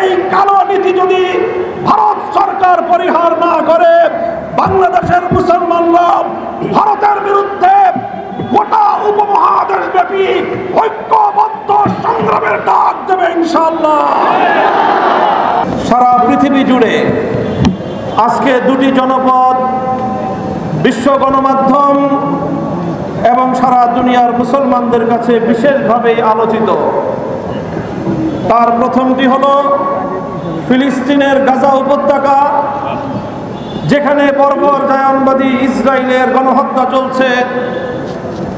এই কালো নীতি যদি ভারত সরকার পরিহার না করে, বাংলাদেশের মুসলমানরা ভারতের বিরুদ্ধে গোটা উপমহাদেশ ব্যাপী ঐক্যবদ্ধ সংগ্রামের ডাক দেবে ইনশাআল্লাহ। সারা পৃথিবী জুড়ে আজকে দুটি জনপদ বিশ্ব গণমাধ্যম এবং সারা দুনিয়ার মুসলমানদের কাছে বিশেষভাবে আলোচিত। তার প্রথমটি হলো ফিলিস্তিনের গাজা উপত্যকা, যেখানে বর্বর জায়নবাদী ইসরায়েলের গণহত্যা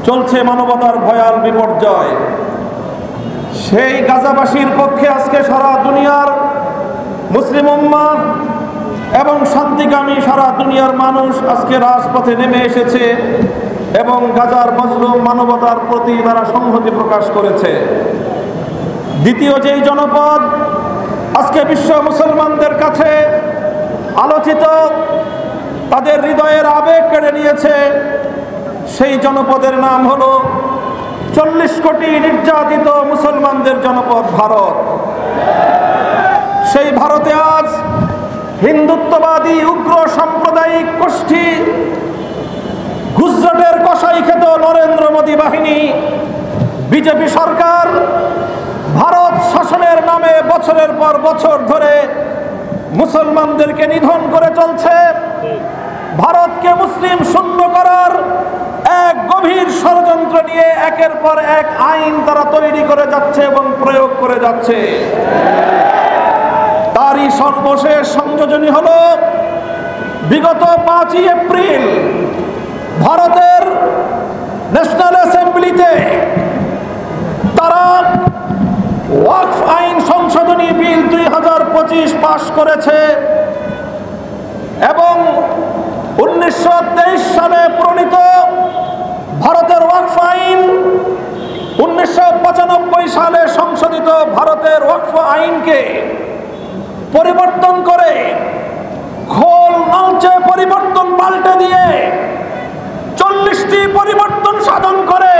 চলছে মানবতার ভয়াল বিপর্যয়। সেই গাজাবাসীর পক্ষে আজকে সারা দুনিয়ার মুসলিম উম্মাহ এবং শান্তিকামী সারা দুনিয়ার মানুষ আজকে রাজপথে নেমে এসেছে এবং গাজার মজলুম মানবতার প্রতি তারা সংহতি প্রকাশ করেছে। দ্বিতীয় যেই জনপদ আজকে বিশ্ব মুসলমানদের কাছে আলোচিত, তাদের হৃদয়ের আবেগ কেড়ে নিয়েছে, সেই জনপদের নাম হলো 40 কোটি নির্যাতিত মুসলমানদের জনপদ ভারত। সেই ভারতে আজ হিন্দুত্ববাদী উগ্র সাম্প্রদায়িক গোষ্ঠী গুজরাটের কসাই খেত নরেন্দ্র মোদী বাহিনী, বিজেপি সরকার ভারত শাসনের নামে বছরের পর বছর ধরে মুসলমানদেরকে নিধন করে চলছে। ভারতকে মুসলিম শূন্য করার এক গভীর ষড়যন্ত্র নিয়ে একের পর এক আইন তারা তৈরি করে যাচ্ছে এবং প্রয়োগ করে যাচ্ছে। তারই সর্বশেষ সংযোজনী হলো বিগত 5ই এপ্রিল ভারতের ন্যাশনাল অ্যাসেম্বলিতে তারা ওয়াকফ আইন সংশোধনী বিল 2025 পাশ করেছে এবং 1923 সালে প্রণীত ভারতের ওয়াকফ আইন 1995 সালে সংশোধিত ভারতের ওয়াকফ আইনকে পরিবর্তন করে খোল নলচে পরিবর্তন পাল্টে দিয়ে 40টি পরিবর্তন সাধন করে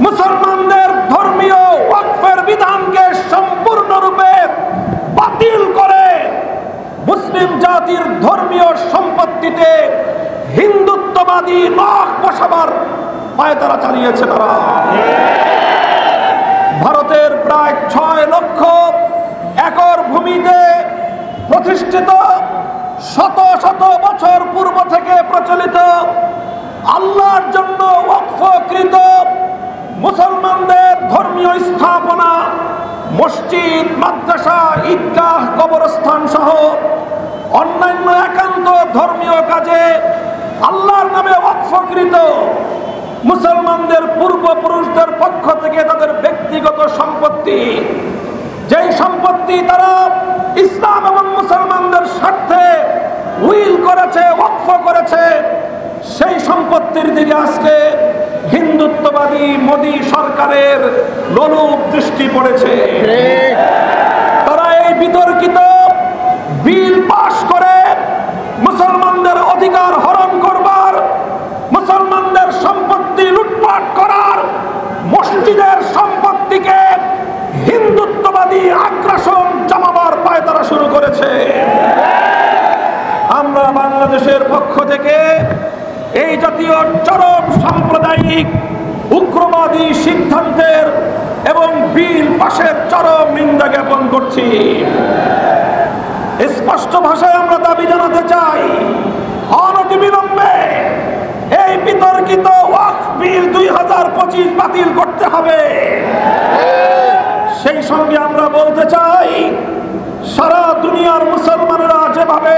মুসলমানদের ধর্মীয় ওয়াকফের বিধানকে সম্পূর্ণরূপে বাতিল করে মুসলিম জাতির ধর্মীয় সম্পত্তিতে হিন্দুত্ববাদী নখ বসাবার পায়তারা চালিয়েছে তারা। ভারতের প্রায় 6 লক্ষ একর ভূমিতে প্রতিষ্ঠিত শত শত বছর পূর্ব থেকে প্রচলিত আল্লাহর জন্য ওয়াকফকৃত মুসলমানদের ধর্মীয় স্থাপনা, মসজিদ, মাদ্রাসা, ঈদগাহ, কবরস্থান সহ অন্যান্য একান্ত ধর্মীয় কাজে আল্লাহর নামে ওয়াকফকৃত মুসলমানদের পূর্বপুরুষদের পক্ষ থেকে তাদের ব্যক্তিগত সম্পত্তি, যেই সম্পত্তি তারা ইসলাম এবং মুসলমানদের স্বার্থে উইল করেছে, ওয়াকফ করেছে, সেই সম্পত্তির দিকে আজকে হিন্দুত্ববাদী মোদী সরকারের লোলুপ দৃষ্টি পড়েছে। তারা এই বিতর্কিত বিল পাশ করে মুসলমানদের অধিকার হরণ করবার, মুসলমানদের সম্পত্তি লুটপাট করার, মসজিদের সম্পত্তিকে হিন্দুত্ববাদী আগ্রাসন জমাবার পায়তারা শুরু করেছে। আমরা বাংলাদেশের পক্ষ থেকে এই জাতীয় চরম সাম্প্রদায়িক উগ্রবাদী সিদ্ধান্তের এবং বিল পাশের চরম নিন্দা জ্ঞাপন করছি। স্পষ্ট ভাষায় আমরা দাবি জানাতে চাই, অনতিবিলম্বে এই বিতর্কিত ওয়াকফ বিল 2025 বাতিল করতে হবে। সেই সঙ্গে আমরা বলতে চাই, সারা দুনিয়ার মুসলমানেরা যেভাবে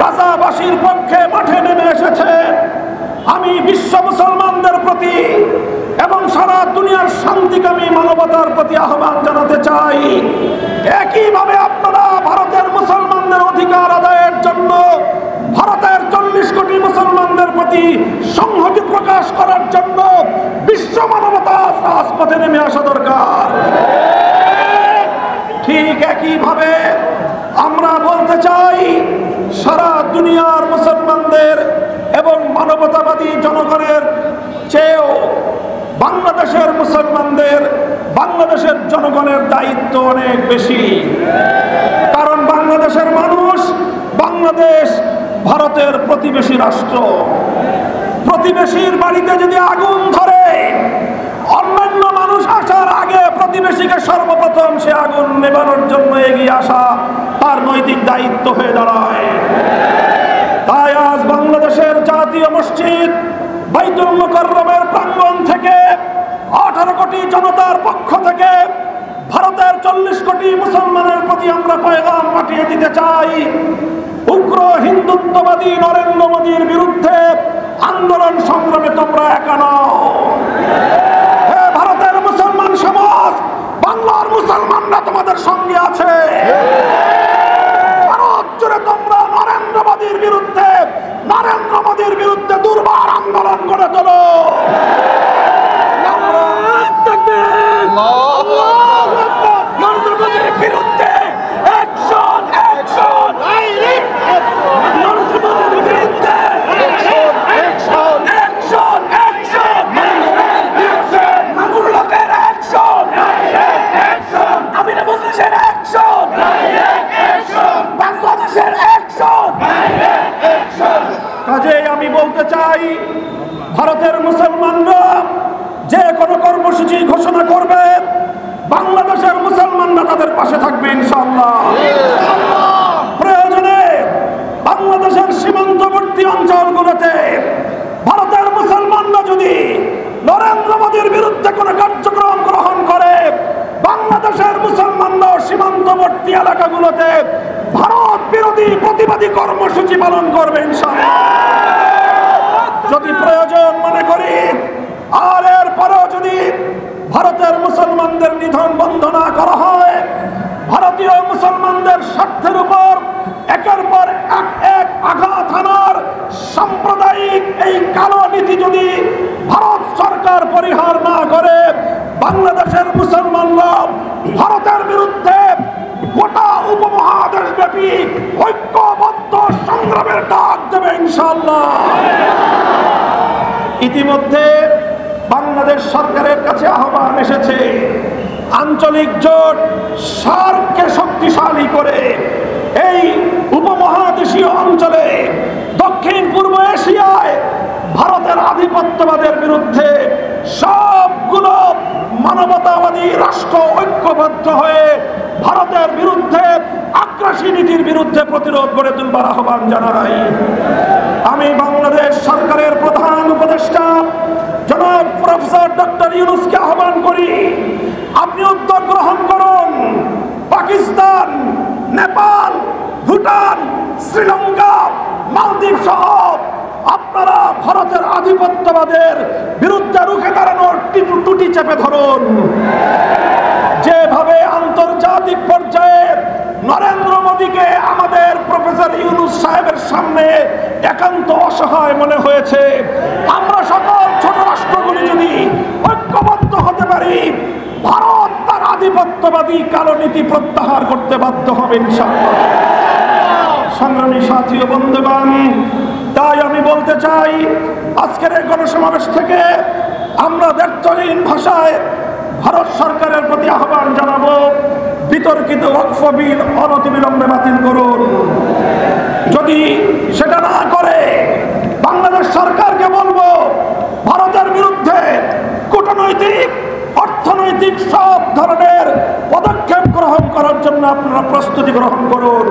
গাজাবাসীর পক্ষে মাঠে নেমে এসেছে, আমি বিশ্ব মুসলমানদের প্রতি এবং সারা দুনিয়ার শান্তিকামী মানবতার প্রতি আহ্বান জানাতে চাই, একইভাবে আপনারা ভারতের মুসলমানদের অধিকার আদায়ের জন্য ভারতের 40 কোটি মুসলমানদের প্রতি সংহতি প্রকাশ করার জন্য বিশ্ব মানবতা রাজপথে নেমে আসা দরকার। ঠিক একইভাবে আমরা বলতে চাই, সারা দুনিয়ার মুসলমানদের এবং মানবতাবাদী জনগণের চেয়েও বাংলাদেশের মুসলমানদের, বাংলাদেশের জনগণের দায়িত্ব অনেক বেশি। কারণ বাংলাদেশের মানুষ, বাংলাদেশ ভারতের প্রতিবেশী রাষ্ট্র। প্রতিবেশীর বাড়িতে যদি আগুন ধরে, অন্যান্য মানুষ আসার আগে প্রতিবেশীকে সর্বপ্রথম সে আগুন নেভানোর জন্য এগিয়ে আসা তার নৈতিক দায়িত্ব হয়ে দাঁড়ায়। তাই আজ বাংলাদেশের জাতীয় মসজিদ বাইতুল মুকাররমের প্রাঙ্গণ থেকে 18 কোটি জনতার পক্ষ থেকে ভারতের 40 কোটি মুসলমানের প্রতি আমরা পয়গাম পাঠিয়ে দিতে চাই, উগ্র হিন্দুত্ববাদী নরেন্দ্র মোদীর বিরুদ্ধে আন্দোলন সংগ্রামে তোমরা একা নও। হে ভারতের মুসলমান সমাজ, বাংলার মুসলমানরা তোমাদের সঙ্গে আছে। ভারত জুড়ে তোমরা নরেন্দ্র মোদীর বিরুদ্ধে দুর্বার আন্দোলন করে তোলো। নরেন্দ্র মোদীর বিরুদ্ধে অ্যাকশন, অ্যাকশন। নরেন্দ্র মোদীর বিরুদ্ধে অ্যাকশন, অ্যাকশন, অ্যাকশন, অ্যাকশন। মাগুর লোকের অ্যাকশন, অ্যাকশন। আমির মুসলিমের অ্যাকশন, অ্যাকশন। বাংলাদেশের অ্যাকশন, অ্যাকশন। কাজেই আমি বলতে চাই, ভারতের মুসলমানরা যে কোনো কর্মসূচি ঘোষণা করবে, বাংলাদেশের মুসলমানরা তাদের পাশে থাকবে ইনশাআল্লাহ। প্রয়োজনে বাংলাদেশের সীমান্তবর্তী অঞ্চলগুলোতে ভারতের মুসলমানরা যদি নরেন্দ্র মোদীর বিরুদ্ধে কোনো কার্যক্রম গ্রহণ করে, বাংলাদেশের মুসলমানরা সীমান্তবর্তী এলাকাগুলোতে ভারত বিরোধী প্রতিবাদী কর্মসূচি পালন করবে ইনশাআল্লাহ। যদি প্রয়োজন মনে করি, আর এরপরেও যদি ভারতের মুসলমানদের নিধন বন্ধ না করা হয়, ভারতীয় মুসলমানদের স্বার্থের উপর একের পর এক আঘাত হানার সাম্প্রদায়িক এই কালো নীতি যদি ভারত সরকার পরিহার না করে, বাংলাদেশের মুসলমানরা ভারতের বিরুদ্ধে গোটা উপমহাদেশ ব্যাপী ঐক্যবদ্ধ সংগ্রামের ডাক দেবে ইনশাআল্লাহ। ইতিমধ্যে বাংলাদেশ সরকারের কাছে আহ্বান এসেছে, আঞ্চলিক জোট সার্ককে শক্তিশালী করে এই উপমহাদেশীয় অঞ্চলে দক্ষিণ পূর্ব এশিয়ায় ভারতের আধিপত্যবাদের বিরুদ্ধে সবগুলো মানবতাবাদী রাষ্ট্র ঐক্যবদ্ধ হয়ে ভারতের বিরুদ্ধে আগ্রাসী নীতির বিরুদ্ধে প্রতিরোধ গড়ে তুলবার আহ্বান জানাই। আমি বাংলাদেশ সরকারের প্রধান উপদেষ্টা জনাব প্রফেসর ডক্টর ইউনূসকে আহ্বান করি, আপনি উদ্যোগ গ্রহণ করুন। পাকিস্তান, নেপাল, ভুটান, শ্রীলঙ্কা, মালদ্বীপ সহ আপনারা ভারতের আধিপত্যবাদের বিরুদ্ধে রুখে দাঁড়ানোর টুটি চেপে ধরুন। যেভাবে আন্তর্জাতিক পর্যায়ে নরেন্দ্র মোদীকে আমাদের প্রফেসর ইউনূস সাহেবের সামনে একান্ত অসহায় মনে হয়েছে, আমরা সকল ছোট রাষ্ট্রগুলি যদি ঐক্যবদ্ধ হতে পারি, ভারত তার আধিপত্যবাদী কালো নীতি প্রত্যাহার করতে বাধ্য হবে ইনশাআল্লাহ। সংগ্রামী সাথী ও বন্ধুগণ, তাই আমি বলতে চাই, আজকের এই গণসমাবেশ থেকে আমরা দ্ব্যর্থহীন ভাষায় ভারত সরকারের প্রতি আহ্বান জানাবো, বিতর্কিত ওয়াকফ বিল অনতিবিলম্বে বাতিল করুন। যদি সেটা না করে, বাংলাদেশ সরকারকে বলবো, ভারতের বিরুদ্ধে কূটনৈতিক, অর্থনৈতিক সব ধরনের পদক্ষেপ গ্রহণ করার জন্য আপনারা প্রস্তুতি গ্রহণ করুন।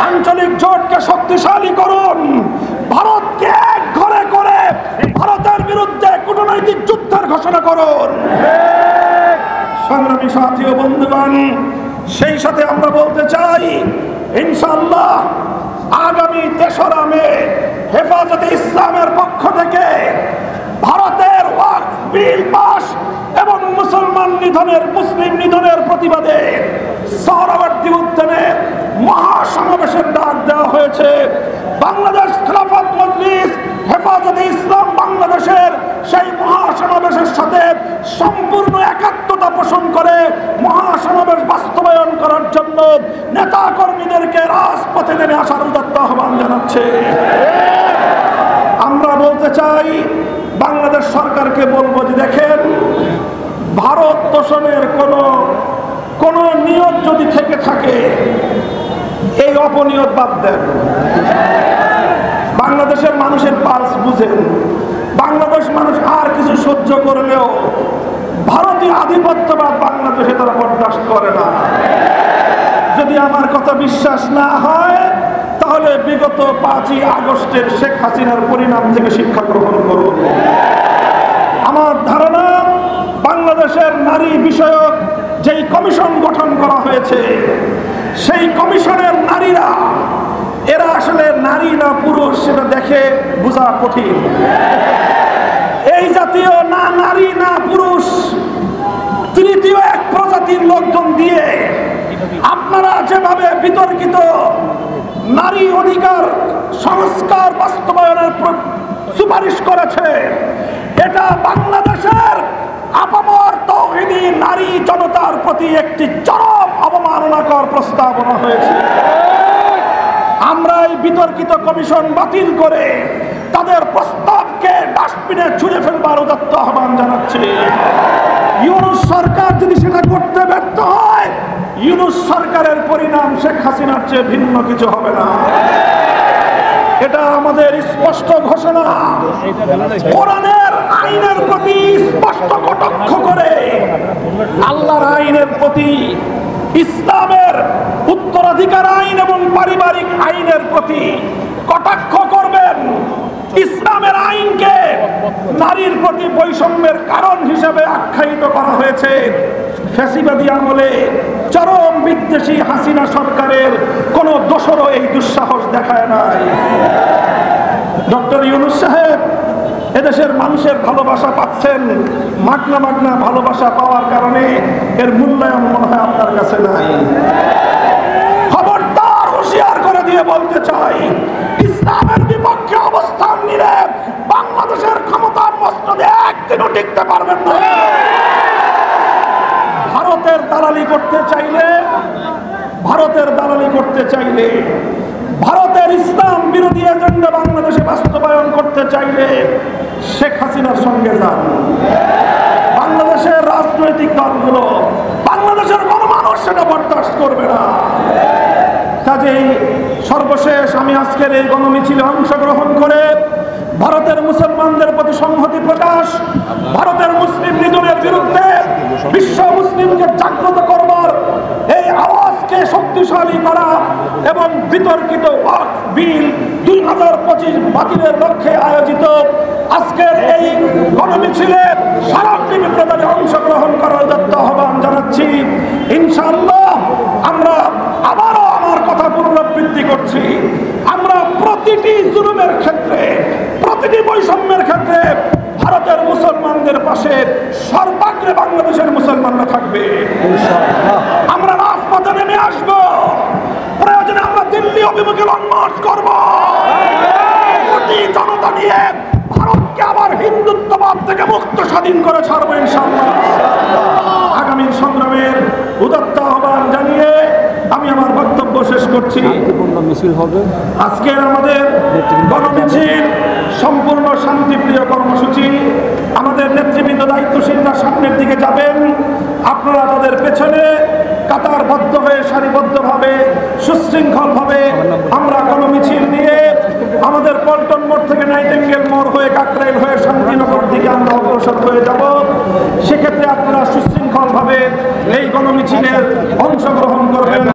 আঞ্চলিক জোটকে শক্তিশালী করুন। ভারতকে এক ঘরে করে ভারতের বিরুদ্ধে কূটনৈতিক যুদ্ধের ঘোষণা করুন। সংগ্রামী সাথী ও বন্ধুগণ, সেই সাথে আমরা বলতে চাই, ইনশাআল্লাহ আগামী 3রা মে হেফাজতে ইসলামের পক্ষ থেকে ভারতের ওয়াকফ বিল পাস এবং মুসলমান নিধনের, মুসলিম নিধনের প্রতিবাদে সোহরাওয়ার্দী উদ্যানে মহাসমাবেশের ডাক দেওয়া হয়েছে। বাংলাদেশ খেলাফত মজলিস, হেফাজতে ইসলাম বাংলাদেশের সেই মহাসমাবেশের সাথে সম্পূর্ণ একাত্মতা পোষণ করে মহাসমাবেশ বাস্তবায়ন করার জন্য নেতা কর্মীদেরকে রাজপথে নেমে আসার উদাত্ত আহ্বান জানাচ্ছে। আমরা বলতে চাই, বাংলাদেশ সরকারকে বলবো যে দেখেন, ভারত তোষণের কোন নিয়ত যদি থেকে থাকে, এই অপনিয়ত বাদ দেন। বাংলাদেশের মানুষের পালস বুঝেন। বাংলাদেশ মানুষ আর কিছু সহ্য করলেও ভারতীয় আধিপত্যবাদ বাংলাদেশে তারা বরদাস্ত করে না। যদি আমার কথা বিশ্বাস না হয়, তাহলে বিগত 5ই আগস্টের শেখ হাসিনার পরিণাম থেকে শিক্ষা গ্রহণ করুন। আমার ধারণা, বাংলাদেশের নারী বিষয়ক যেই কমিশন গঠন করা হয়েছে, সেই কমিশনের নারীরা, এরা আসলে নারী না পুরুষ সেটা দেখে বোঝা কঠিন। এই জাতীয় না নারী না পুরুষ, তৃতীয় এক প্রজাতির লোকজন দিয়ে আপনারা যেভাবে বিতর্কিত নারী অধিকার সংস্কার বাস্তবায়নের সুপারিশ করেছে, এটা বাংলাদেশের আপামর তৌহিদি নারী জনতার প্রতি একটি চরম অবমাননাকর প্রস্তাবনা হয়েছে। আমরা এই বিতর্কিত কমিশন বাতিল করে তাদের প্রস্তাবকে ডাস্টবিনে ছুঁড়ে ফেলবার উদাত্ত আহ্বান জানাচ্ছি। ইউনূস সরকার যদি সেটা করতে ব্যর্থ হয়, ইউনূস সরকারের পরিণাম শেখ হাসিনার চেয়ে ভিন্ন কিছু হবে না। এটা আমাদের স্পষ্ট ঘোষণা। কোরআনের আইনের প্রতি স্পষ্ট কটাক্ষ করে, আল্লাহর আইনের প্রতি, ইসলামের উত্তরাধিকার আইন এবং পারিবারিক আইনের প্রতি কটাক্ষ করবেন। ইসলামের আইনকে নারীর প্রতি বৈষম্যের কারণ হিসেবে আখ্যায়িত করা হয়েছে। ফ্যাসিবাদী আমলে চরম বিদ্বেষী হাসিনা সরকারের কোন দোসরও এই দুঃসাহস দেখায় নাই। ডক্টর ইউনূস সাহেব এদেশের মানুষের ভালোবাসা পাচ্ছেন, মাগনা মাগনা ভালোবাসা পাওয়ার কারণে এর মূল্যায়ন মনে হয় আপনার কাছে নাই। খবরদার হুঁশিয়ার করে দিয়ে বলতে চাই, ইসলামের বিপক্ষে অবস্থান নিলে বাংলাদেশের ক্ষমতার মসনদে একদিনও টিকতে পারবেন না। ভারতের দালালি করতে চাইলে, ভারতের ইসলাম বিরোধী এজেন্ডা বাংলাদেশে বাস্তবায়ন করতে চাইলে শেখ হাসিনার সঙ্গে যান। বাংলাদেশের রাজনৈতিক দলগুলো, বাংলাদেশের গণমানুষ সেটা বরদাস্ত করবে না। কাজেই সর্বশেষ আমি আজকের এই গণমিছিলে অংশগ্রহণ করে ভারতের মুসলমানদের প্রতি সংহতি প্রকাশ, ভারতের মুসলিম নিধনের বিরুদ্ধে বিশ্ব মুসলিমকে জাগ্রত করবার এই আওয়াজকে শক্তিশালী করা এবং বিতর্কিত ওয়াকফ বিল 2025 বাতিলের লক্ষ্যে আয়োজিত আজকের এই গণমিছিলে সারা তীব্রতায় অংশগ্রহণ করার উদাত্ত আহ্বান জানাচ্ছি। ইনশাআল্লাহ আমরা আবারও আমার কথা পুনরাবৃত্তি করছি, আমরা প্রতিটি জুলুমের ক্ষেত্রে, প্রতিটি বৈষম্যের ক্ষেত্রে ভারতের মুসলমানদের পাশে সর্বাগ্রে বাংলাদেশের মুসলমানরা থাকবে। আমরা রাজপথে নেমে আসব, প্রয়োজনে আমরা দিল্লি অভিমুখে লং মার্চ করব। জনতা নিয়ে ভারতকে আবার হিন্দুত্ববাদ থেকে মুক্ত স্বাধীন করে ছাড়বো ইনশাআল্লাহ। আগামী সংগ্রামের উদাত্ত আহ্বান জানিয়ে আমি আমার বক্তব্য শেষ করছি। মিছিল হবে আজকের আমাদের গণমিছিল সম্পূর্ণ শান্তিপ্রিয় কর্মসূচি। আমাদের নেতৃবৃন্দ দায়িত্বশীলরা সামনের দিকে যাবেন, আপনারা তাদের পেছনে কাতারবদ্ধ হয়ে সারিবদ্ধভাবে সুশৃঙ্খলভাবে আমরা গণমিছিল নিয়ে আমাদের পল্টন মোড় থেকে নাইটেঙ্গেল মোড় হয়ে কাকরাইল হয়ে শান্তিনগর দিকে আমরা অগ্রসর হয়ে যাব। সেক্ষেত্রে আপনারা সুশৃঙ্খলভাবে এই গণমিছিলের অংশগ্রহণ করবেন।